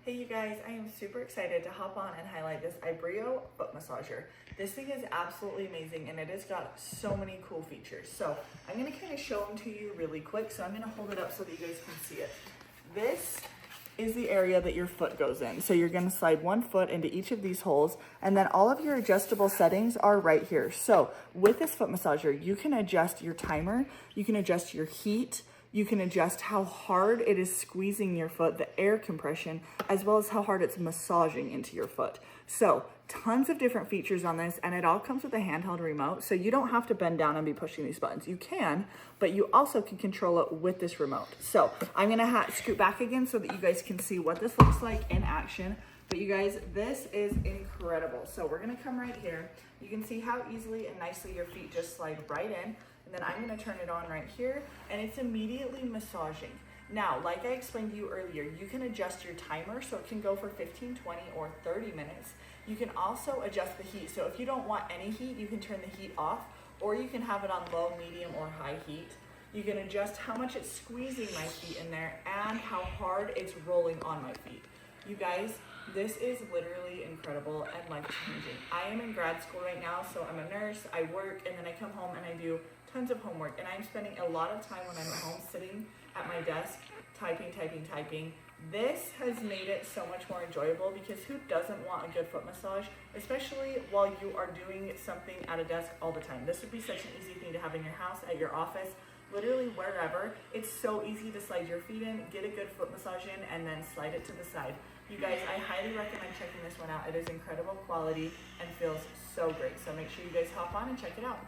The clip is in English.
Hey you guys, I am super excited to hop on and highlight this Ibreo foot massager. This thing is absolutely amazing and it has got so many cool features. So I'm gonna kind of show them to you really quick. So I'm gonna hold it up so that you guys can see it. This is the area that your foot goes in. So you're gonna slide one foot into each of these holes and then all of your adjustable settings are right here. So with this foot massager, you can adjust your timer, you can adjust your heat, you can adjust how hard it is squeezing your foot, the air compression, as well as how hard it's massaging into your foot. So tons of different features on this, and it all comes with a handheld remote. So you don't have to bend down and be pushing these buttons. You can, but you also can control it with this remote. So I'm gonna scoot back again so that you guys can see what this looks like in action. But you guys, this is incredible. So we're gonna come right here. You can see how easily and nicely your feet just slide right in. And then I'm gonna turn it on right here and it's immediately massaging. Now, like I explained to you earlier, you can adjust your timer so it can go for 15, 20, or 30 minutes. You can also adjust the heat. So if you don't want any heat, you can turn the heat off, or you can have it on low, medium, or high heat. You can adjust how much it's squeezing my feet in there and how hard it's rolling on my feet. You guys, this is literally incredible and life-changing. I am in grad school right now, so I'm a nurse, I work, and then I come home and I do tons of homework, and I'm spending a lot of time when I'm at home sitting at my desk, typing. This has made it so much more enjoyable because who doesn't want a good foot massage, especially while you are doing something at a desk all the time. This would be such an easy thing to have in your house, at your office, literally wherever. It's so easy to slide your feet in, get a good foot massage in, and then slide it to the side. You guys, I highly recommend checking this one out. It is incredible quality and feels so great. So make sure you guys hop on and check it out.